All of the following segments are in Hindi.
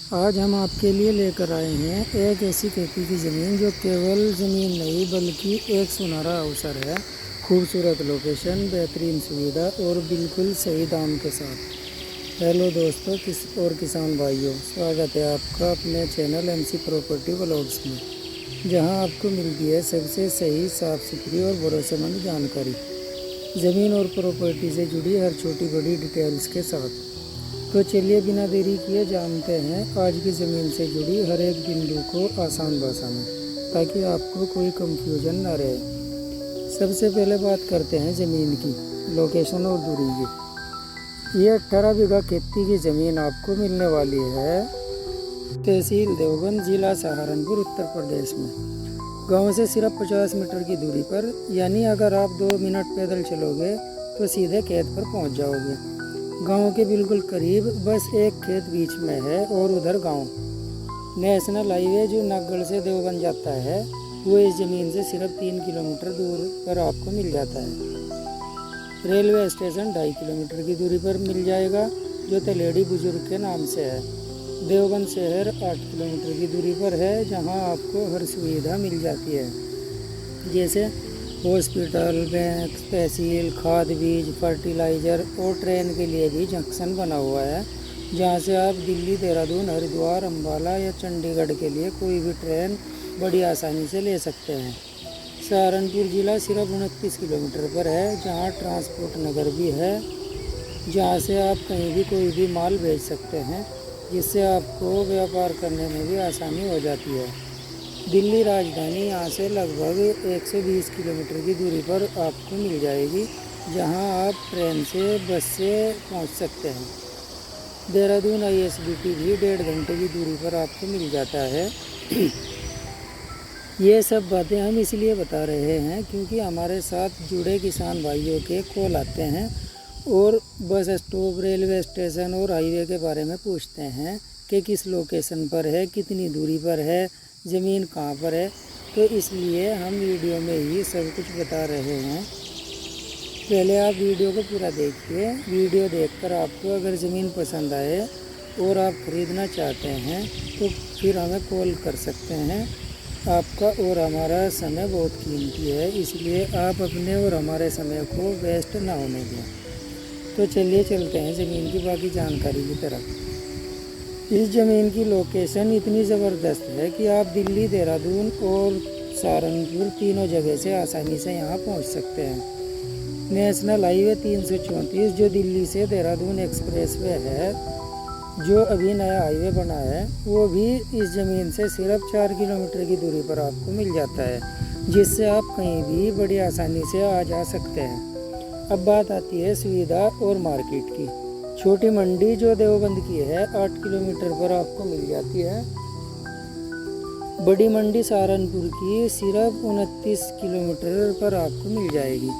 आज हम आपके लिए लेकर आए हैं एक ऐसी खेती की ज़मीन जो केवल ज़मीन नहीं बल्कि एक सुनहरा अवसर है। खूबसूरत लोकेशन, बेहतरीन सुविधा और बिल्कुल सही दाम के साथ। हेलो दोस्तों किसान भाइयों, स्वागत है आपका अपने चैनल एमसी प्रॉपर्टी व्लॉग्स में, जहां आपको मिलती है सबसे सही, साफ़ सुथरी और भरोसेमंद जानकारी ज़मीन और प्रॉपर्टी से जुड़ी हर छोटी बड़ी डिटेल्स के साथ। तो चलिए बिना देरी किए जानते हैं आज की ज़मीन से जुड़ी हर एक बिंदु को आसान भाषा में, ताकि आपको कोई कंफ्यूजन ना रहे। सबसे पहले बात करते हैं ज़मीन की लोकेशन और दूरी की। ये 18 बीघा खेती की ज़मीन आपको मिलने वाली है तहसील देवबंद, ज़िला सहारनपुर, उत्तर प्रदेश में। गांव से सिर्फ 50 मीटर की दूरी पर, यानी अगर आप 2 मिनट पैदल चलोगे तो सीधे खेत पर पहुंच जाओगे। गांव के बिल्कुल करीब बस एक खेत बीच में है और उधर गांव। नेशनल हाईवे जो नागगढ़ से देवबंद जाता है वो इस ज़मीन से सिर्फ 3 किलोमीटर दूर पर आपको मिल जाता है। रेलवे स्टेशन 2.5 किलोमीटर की दूरी पर मिल जाएगा, जो तलेड़ी बुजुर्ग के नाम से है। देवबंद शहर 8 किलोमीटर की दूरी पर है, जहां आपको हर सुविधा मिल जाती है, जैसे हॉस्पिटल, बैंक, तहसील, खाद, बीज, फर्टिलाइज़र और ट्रेन के लिए भी जंक्शन बना हुआ है, जहां से आप दिल्ली, देहरादून, हरिद्वार, अम्बाला या चंडीगढ़ के लिए कोई भी ट्रेन बड़ी आसानी से ले सकते हैं। सहारनपुर ज़िला सिर्फ 29 किलोमीटर पर है, जहां ट्रांसपोर्ट नगर भी है, जहां से आप कहीं भी कोई भी माल भेज सकते हैं, जिससे आपको व्यापार करने में भी आसानी हो जाती है। दिल्ली राजधानी यहाँ से लगभग 120 किलोमीटर की दूरी पर आपको मिल जाएगी, जहाँ आप ट्रेन से, बस से पहुँच सकते हैं। देहरादून ISBT भी 1.5 घंटे की दूरी पर आपको मिल जाता है। ये सब बातें हम इसलिए बता रहे हैं क्योंकि हमारे साथ जुड़े किसान भाइयों के कॉल आते हैं और बस स्टॉप, रेलवे स्टेशन और हाईवे के बारे में पूछते हैं कि किस लोकेशन पर है, कितनी दूरी पर है, ज़मीन कहाँ पर है। तो इसलिए हम वीडियो में ही सब कुछ बता रहे हैं। पहले आप वीडियो को पूरा देखिए। वीडियो देखकर आपको अगर ज़मीन पसंद आए और आप ख़रीदना चाहते हैं तो फिर हमें कॉल कर सकते हैं। आपका और हमारा समय बहुत कीमती है, इसलिए आप अपने और हमारे समय को वेस्ट ना होने दें। तो चलिए चलते हैं ज़मीन की बाकी जानकारी की तरफ। इस ज़मीन की लोकेशन इतनी ज़बरदस्त है कि आप दिल्ली, देहरादून और सहारनपुर तीनों जगह से आसानी से यहाँ पहुँच सकते हैं। नेशनल हाईवे 334 जो दिल्ली से देहरादून एक्सप्रेस वे है, जो अभी नया हाईवे बना है, वो भी इस ज़मीन से सिर्फ 4 किलोमीटर की दूरी पर आपको मिल जाता है, जिससे आप कहीं भी बड़ी आसानी से आ जा सकते हैं। अब बात आती है सुविधा और मार्केट की। छोटी मंडी जो देवबंद की है 8 किलोमीटर पर आपको मिल जाती है। बड़ी मंडी सहारनपुर की सिर्फ 29 किलोमीटर पर आपको मिल जाएगी।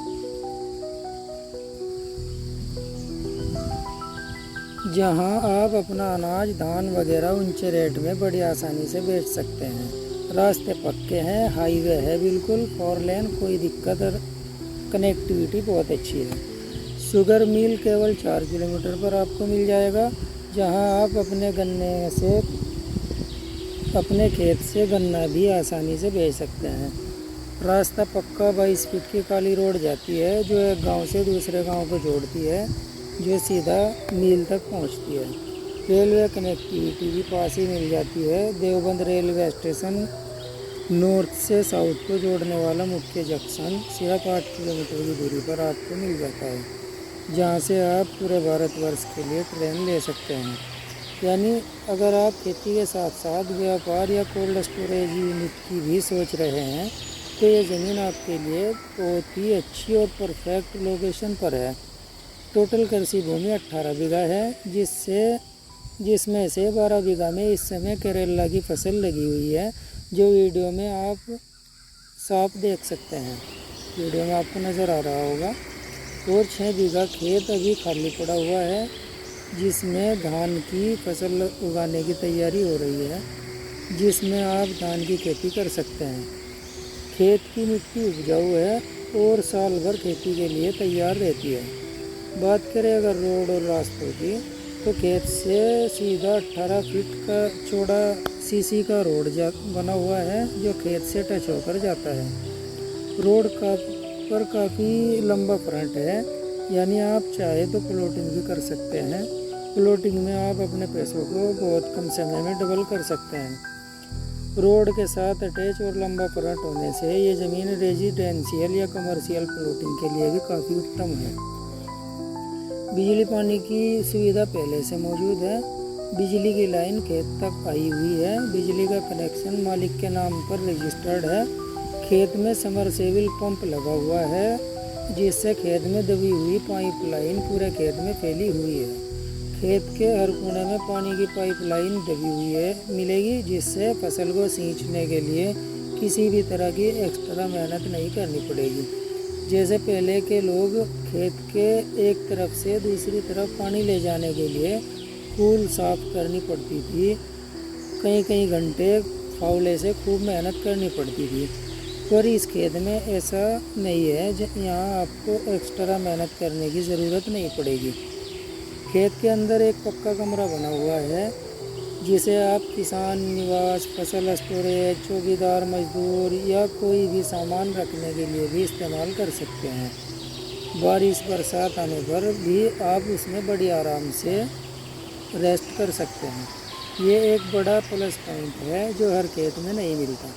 जहां आप अपना अनाज, धान वगैरह ऊंचे रेट में बड़ी आसानी से बेच सकते हैं। रास्ते पक्के हैं, हाईवे है बिल्कुल 4 लेन, कोई दिक्कत और कनेक्टिविटी बहुत अच्छी है। शुगर मिल केवल 4 किलोमीटर पर आपको मिल जाएगा, जहां आप अपने खेत से गन्ना भी आसानी से बेच सकते हैं। रास्ता पक्का 22 फीट की काली रोड जाती है, जो एक गांव से दूसरे गांव को जोड़ती है, जो सीधा मिल तक पहुंचती है। रेलवे कनेक्टिविटी भी पास ही मिल जाती है। देवबंद रेलवे स्टेशन नॉर्थ से साउथ को जोड़ने वाला मुख्य जंक्शन सिर्फ 8 किलोमीटर की दूरी पर आपको मिल जाता है, जहाँ से आप पूरे भारतवर्ष के लिए ट्रेन ले सकते हैं। यानी अगर आप खेती के साथ साथ व्यापार या कोल्ड स्टोरेज यूनिट की भी सोच रहे हैं तो ये ज़मीन आपके लिए बहुत ही अच्छी और परफेक्ट लोकेशन पर है। टोटल कृषि भूमि 18 बीघा है, जिसमें से 12 बीघा में इस समय करेला की फसल लगी हुई है, जो वीडियो में आप साफ देख सकते हैं। वीडियो में आपको नज़र आ रहा होगा। और 6 बीघा खेत अभी खाली पड़ा हुआ है, जिसमें धान की फसल उगाने की तैयारी हो रही है, जिसमें आप धान की खेती कर सकते हैं। खेत की मिट्टी उपजाऊ है और साल भर खेती के लिए तैयार रहती है। बात करें अगर रोड और रास्तों की, तो खेत से सीधा 18 फीट का चौड़ा सीसी का रोड बना हुआ है जो खेत से टच होकर जाता है। रोड पर काफ़ी लंबा फ्रंट है, यानी आप चाहे तो प्लॉटिंग भी कर सकते हैं। प्लॉटिंग में आप अपने पैसों को बहुत कम समय में डबल कर सकते हैं। रोड के साथ अटैच और लंबा फ्रंट होने से ये ज़मीन रेजिडेंशियल या कमर्शियल प्लॉटिंग के लिए भी काफ़ी उत्तम है। बिजली पानी की सुविधा पहले से मौजूद है। बिजली की लाइन खेत तक आई हुई है। बिजली का कनेक्शन मालिक के नाम पर रजिस्टर्ड है। खेत में समरसेबल पंप लगा हुआ है जिससे खेत में दबी हुई पाइपलाइन पूरे खेत में फैली हुई है। खेत के हर कोने में पानी की पाइपलाइन दबी हुई है मिलेगी जिससे फसल को सींचने के लिए किसी भी तरह की एक्स्ट्रा मेहनत नहीं करनी पड़ेगी। जैसे पहले के लोग खेत के एक तरफ से दूसरी तरफ पानी ले जाने के लिए कूल साफ करनी पड़ती थी, कई घंटे फावले से खूब मेहनत करनी पड़ती थी। पर इस खेत में ऐसा नहीं है, यहाँ आपको एक्स्ट्रा मेहनत करने की ज़रूरत नहीं पड़ेगी। खेत के अंदर एक पक्का कमरा बना हुआ है जिसे आप किसान निवास, फसल स्टोरेज, चौकीदार मजदूर या कोई भी सामान रखने के लिए भी इस्तेमाल कर सकते हैं। बारिश बरसात आने पर भी आप उसमें बड़ी आराम से रेस्ट कर सकते हैं। ये एक बड़ा प्लस पॉइंट है जो हर खेत में नहीं मिलता।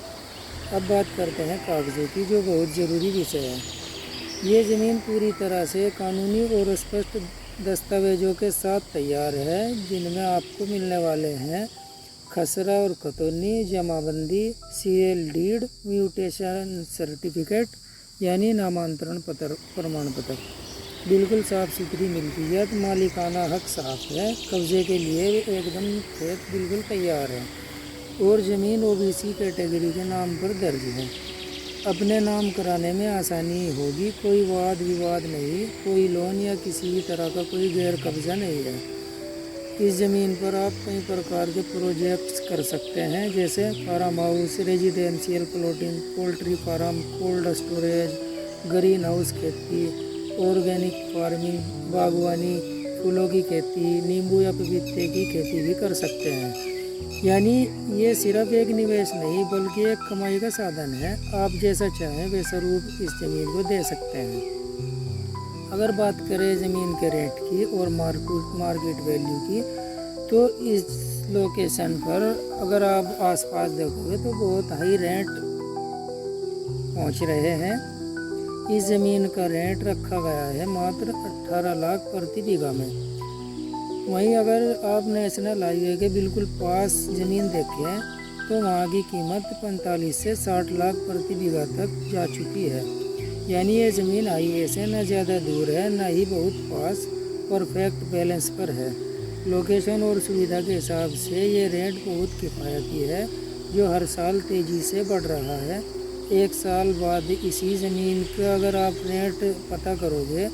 अब बात करते हैं कागज़ों की, जो बहुत ज़रूरी विषय है। ये ज़मीन पूरी तरह से कानूनी और स्पष्ट दस्तावेज़ों के साथ तैयार है जिनमें आपको मिलने वाले हैं खसरा और खतौनी, जमाबंदी, सीएल डीड, म्यूटेशन सर्टिफिकेट यानी नामांतरण प्रमाण पत्र बिल्कुल साफ़ सुथरी मिलती है। तो मालिकाना हक साफ है। कब्जे के लिए एकदम खेत बिल्कुल तैयार है और ज़मीन ओबीसी कैटेगरी के नाम पर दर्ज है। अपने नाम कराने में आसानी होगी। कोई वाद विवाद नहीं, कोई लोन या किसी भी तरह का कोई गैर कब्जा नहीं है। इस ज़मीन पर आप कई प्रकार के प्रोजेक्ट्स कर सकते हैं जैसे farm house, residential plotting, poultry farm, cold storage, green house खेती, ऑर्गेनिक फार्मिंग, बागवानी, फूलों की खेती, नींबू या पपीते की खेती भी कर सकते हैं। यानी ये सिर्फ एक निवेश नहीं बल्कि एक कमाई का साधन है। आप जैसा चाहें वैसा रूप इस ज़मीन को दे सकते हैं। अगर बात करें ज़मीन के रेट की और मार्केट वैल्यू की, तो इस लोकेशन पर अगर आप आसपास देखोगे तो बहुत हाई रेट पहुंच रहे हैं। इस ज़मीन का रेट रखा गया है मात्र 18 लाख प्रति बीघा में। वहीं अगर आप नेशनल हाईवे के बिल्कुल पास ज़मीन देखें तो वहाँ की कीमत 45 से 60 लाख प्रति बीघा तक जा चुकी है। यानी ये ज़मीन हाईवे से न ज़्यादा दूर है न ही बहुत पास, परफेक्ट बैलेंस पर है। लोकेशन और सुविधा के हिसाब से ये रेट बहुत किफ़ायती है जो हर साल तेज़ी से बढ़ रहा है। एक साल बाद इसी ज़मीन का अगर आप रेट पता करोगे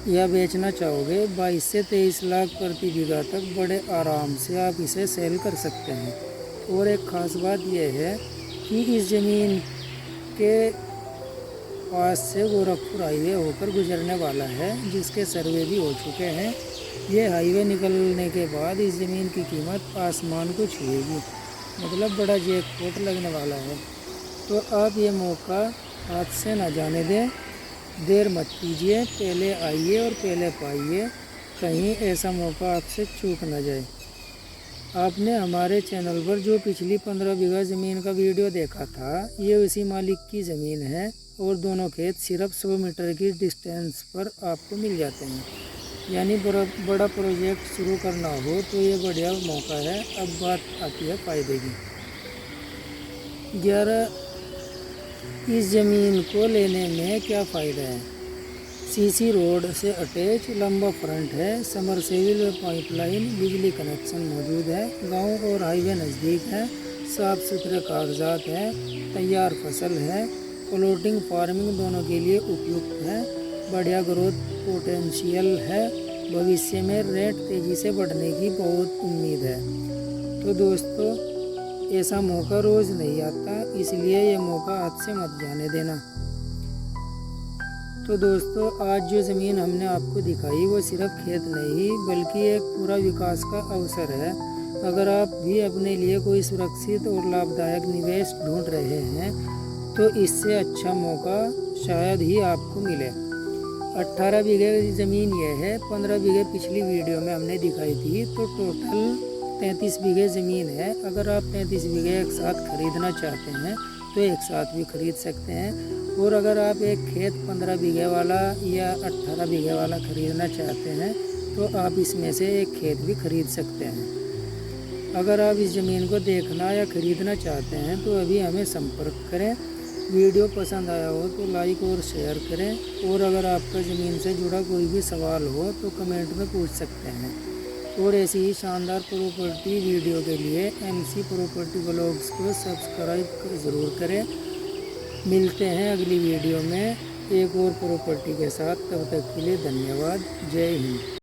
या बेचना चाहोगे 22 से 23 लाख प्रति बीघा तक बड़े आराम से आप इसे सेल कर सकते हैं। और एक ख़ास बात यह है कि इस ज़मीन के पास से गोरखपुर हाईवे होकर गुजरने वाला है जिसके सर्वे भी हो चुके हैं। ये हाईवे निकलने के बाद इस ज़मीन की कीमत आसमान को छुएगी, मतलब बड़ा जैकपॉट लगने वाला है। तो आप ये मौका हाथ से ना जाने दें, देर मत कीजिए, पहले आइए और पहले पाइए, कहीं ऐसा मौका आपसे चूक ना जाए। आपने हमारे चैनल पर जो पिछली 15 बीघा ज़मीन का वीडियो देखा था, ये उसी मालिक की ज़मीन है और दोनों खेत सिर्फ 100 मीटर की डिस्टेंस पर आपको मिल जाते हैं। यानी बड़ा प्रोजेक्ट शुरू करना हो तो ये बढ़िया मौका है। अब बात आती है फ़ायदे की। 11 इस ज़मीन को लेने में क्या फ़ायदा है? सीसी रोड से अटैच, लंबा फ्रंट है, समरसेबल पाइपलाइन, बिजली कनेक्शन मौजूद है, गांव और हाईवे नज़दीक है, साफ़ सुथरे कागजात हैं, तैयार फसल है, प्लॉटिंग फार्मिंग दोनों के लिए उपयुक्त है, बढ़िया ग्रोथ पोटेंशियल है, भविष्य में रेट तेज़ी से बढ़ने की बहुत उम्मीद है। तो दोस्तों, ऐसा मौका रोज़ नहीं आता, इसलिए ये मौका हाथ से मत जाने देना। तो दोस्तों आज जो ज़मीन हमने आपको दिखाई वो सिर्फ खेत नहीं बल्कि एक पूरा विकास का अवसर है। अगर आप भी अपने लिए कोई सुरक्षित और लाभदायक निवेश ढूंढ रहे हैं तो इससे अच्छा मौका शायद ही आपको मिले। 18 बीघे ज़मीन यह है, 15 बीघे पिछली वीडियो में हमने दिखाई थी, तो टोटल 33 बीघे ज़मीन है। अगर आप 33 बीघे एक साथ खरीदना चाहते हैं तो एक साथ भी खरीद सकते हैं, और अगर आप एक खेत 15 बीघे वाला या 18 बीघे वाला खरीदना चाहते हैं तो आप इसमें से एक खेत भी खरीद सकते हैं। अगर आप इस ज़मीन को देखना या खरीदना चाहते हैं तो अभी हमें संपर्क करें। वीडियो पसंद आया हो तो लाइक और शेयर करें, और अगर आपका ज़मीन से जुड़ा कोई भी सवाल हो तो कमेंट में पूछ सकते हैं। और ऐसी ही शानदार प्रॉपर्टी वीडियो के लिए MC प्रॉपर्टी ब्लॉग्स को सब्सक्राइब ज़रूर करें। मिलते हैं अगली वीडियो में एक और प्रॉपर्टी के साथ। तब तक के लिए धन्यवाद। जय हिंद।